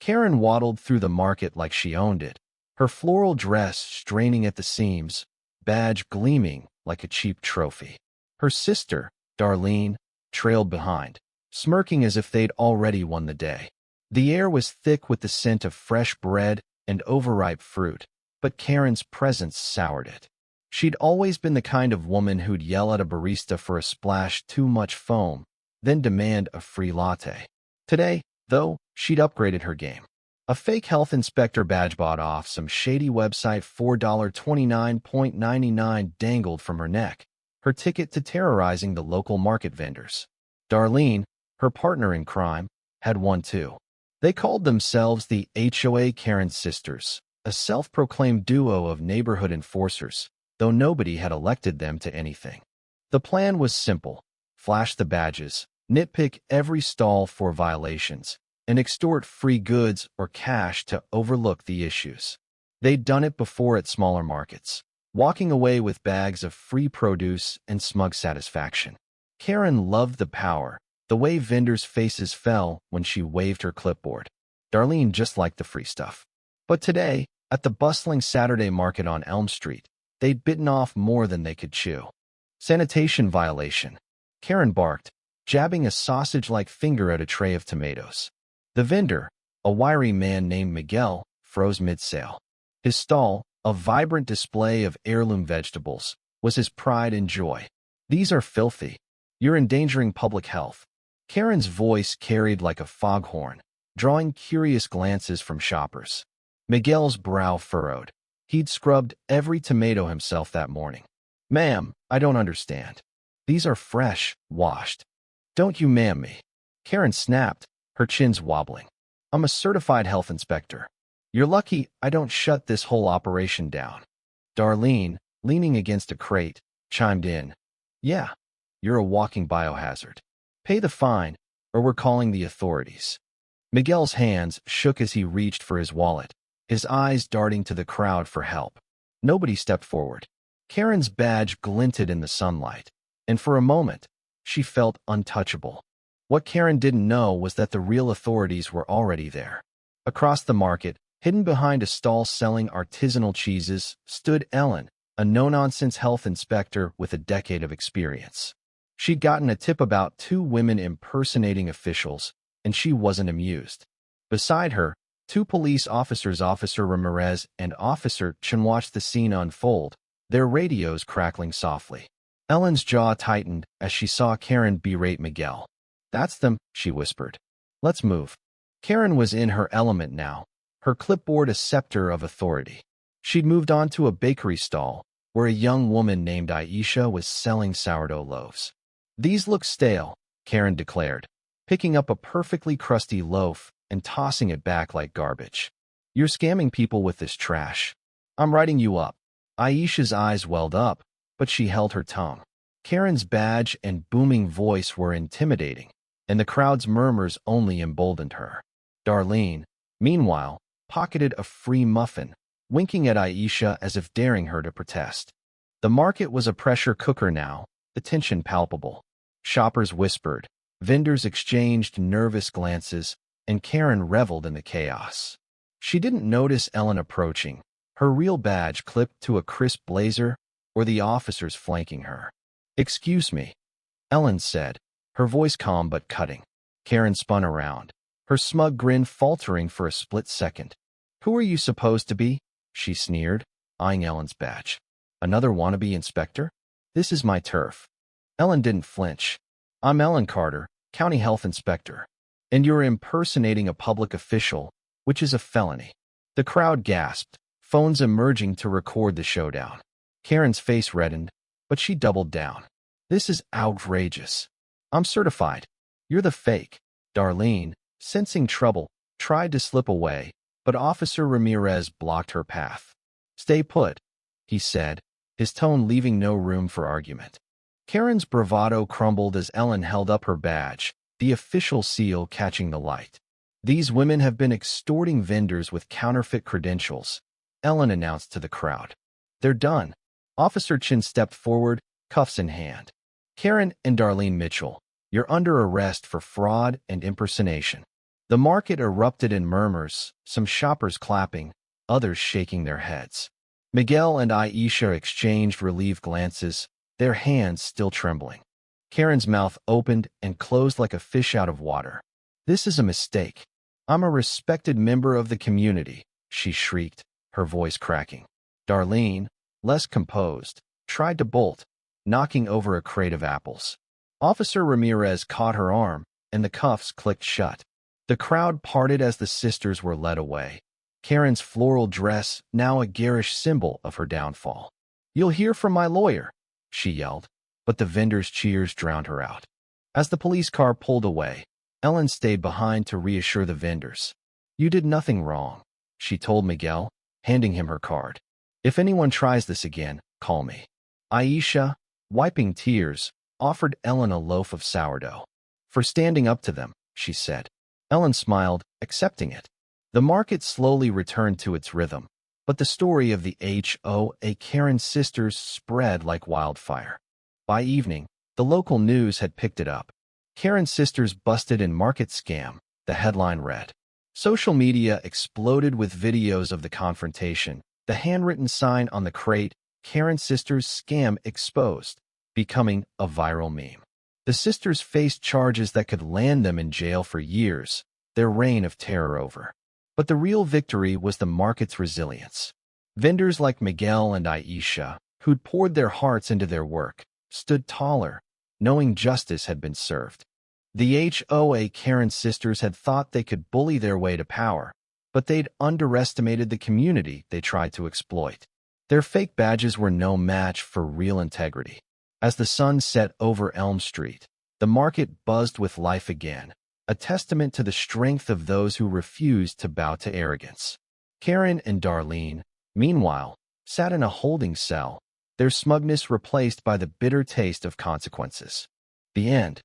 Karen waddled through the market like she owned it, her floral dress straining at the seams, badge gleaming like a cheap trophy. Her sister, Darlene, trailed behind, smirking as if they'd already won the day. The air was thick with the scent of fresh bread and overripe fruit, but Karen's presence soured it. She'd always been the kind of woman who'd yell at a barista for a splash too much foam, then demand a free latte. Today, though, she'd upgraded her game. A fake health inspector badge bought off some shady website $4.29.99 dangled from her neck, her ticket to terrorizing the local market vendors. Darlene, her partner in crime, had one too. They called themselves the HOA Karen Sisters, a self-proclaimed duo of neighborhood enforcers, though nobody had elected them to anything. The plan was simple: flash the badges, nitpick every stall for violations, and extort free goods or cash to overlook the issues. They'd done it before at smaller markets, walking away with bags of free produce and smug satisfaction. Karen loved the power, the way vendors' faces fell when she waved her clipboard. Darlene just liked the free stuff. But today, at the bustling Saturday market on Elm Street, they'd bitten off more than they could chew. Sanitation violation, Karen barked, jabbing a sausage-like finger at a tray of tomatoes. The vendor, a wiry man named Miguel, froze mid-sale. His stall, a vibrant display of heirloom vegetables, was his pride and joy. "These are filthy. You're endangering public health." Karen's voice carried like a foghorn, drawing curious glances from shoppers. Miguel's brow furrowed. He'd scrubbed every tomato himself that morning. "Ma'am, I don't understand. These are fresh, washed. Don't you ma'am me." Karen snapped, her chins wobbling. "I'm a certified health inspector. You're lucky I don't shut this whole operation down." Darlene, leaning against a crate, chimed in. "Yeah, you're a walking biohazard. Pay the fine, or we're calling the authorities." Miguel's hands shook as he reached for his wallet, his eyes darting to the crowd for help. Nobody stepped forward. Karen's badge glinted in the sunlight, and for a moment, she felt untouchable. What Karen didn't know was that the real authorities were already there. Across the market, hidden behind a stall selling artisanal cheeses, stood Ellen, a no-nonsense health inspector with a decade of experience. She'd gotten a tip about two women impersonating officials, and she wasn't amused. Beside her, two police officers, Officer Ramirez and Officer Chen, watched the scene unfold, their radios crackling softly. Ellen's jaw tightened as she saw Karen berate Miguel. "That's them," she whispered. "Let's move." Karen was in her element now, her clipboard a scepter of authority. She'd moved on to a bakery stall, where a young woman named Aisha was selling sourdough loaves. "These look stale," Karen declared, picking up a perfectly crusty loaf and tossing it back like garbage. "You're scamming people with this trash. I'm writing you up." Aisha's eyes welled up, but she held her tongue. Karen's badge and booming voice were intimidating, and the crowd's murmurs only emboldened her. Darlene, meanwhile, pocketed a free muffin, winking at Aisha as if daring her to protest. The market was a pressure cooker now, the tension palpable. Shoppers whispered, vendors exchanged nervous glances, and Karen reveled in the chaos. She didn't notice Ellen approaching, her real badge clipped to a crisp blazer, or the officers flanking her. "Excuse me," Ellen said, her voice calm but cutting. Karen spun around, her smug grin faltering for a split second. "Who are you supposed to be?" she sneered, eyeing Ellen's badge. "Another wannabe inspector? This is my turf." Ellen didn't flinch. "I'm Ellen Carter, County Health Inspector. And you're impersonating a public official, which is a felony." The crowd gasped, phones emerging to record the showdown. Karen's face reddened, but she doubled down. "This is outrageous. I'm certified. You're the fake." Darlene, sensing trouble, tried to slip away, but Officer Ramirez blocked her path. "Stay put," he said, his tone leaving no room for argument. Karen's bravado crumbled as Ellen held up her badge, the official seal catching the light. "These women have been extorting vendors with counterfeit credentials," Ellen announced to the crowd. "They're done." Officer Chin stepped forward, cuffs in hand. "Karen and Darlene Mitchell, you're under arrest for fraud and impersonation." The market erupted in murmurs, some shoppers clapping, others shaking their heads. Miguel and Aisha exchanged relieved glances, their hands still trembling. Karen's mouth opened and closed like a fish out of water. "This is a mistake. I'm a respected member of the community," she shrieked, her voice cracking. Darlene, less composed, tried to bolt, knocking over a crate of apples. Officer Ramirez caught her arm, and the cuffs clicked shut. The crowd parted as the sisters were led away. Karen's floral dress now a garish symbol of her downfall. "You'll hear from my lawyer," she yelled, but the vendors' cheers drowned her out. As the police car pulled away, Ellen stayed behind to reassure the vendors. "You did nothing wrong," she told Miguel, handing him her card. "If anyone tries this again, call me." Aisha, wiping tears, offered Ellen a loaf of sourdough. "For standing up to them," she said. Ellen smiled, accepting it. The market slowly returned to its rhythm, but the story of the HOA Karen sisters spread like wildfire. By evening, the local news had picked it up. "Karen sisters busted in market scam," the headline read. Social media exploded with videos of the confrontation, the handwritten sign on the crate, "Karen sisters scam exposed," becoming a viral meme. The sisters faced charges that could land them in jail for years, their reign of terror over. But the real victory was the market's resilience. Vendors like Miguel and Aisha, who'd poured their hearts into their work, stood taller, knowing justice had been served. The HOA Karen sisters had thought they could bully their way to power, but they'd underestimated the community they tried to exploit. Their fake badges were no match for real integrity. As the sun set over Elm Street, the market buzzed with life again, a testament to the strength of those who refused to bow to arrogance. Karen and Darlene, meanwhile, sat in a holding cell, their smugness replaced by the bitter taste of consequences. The end.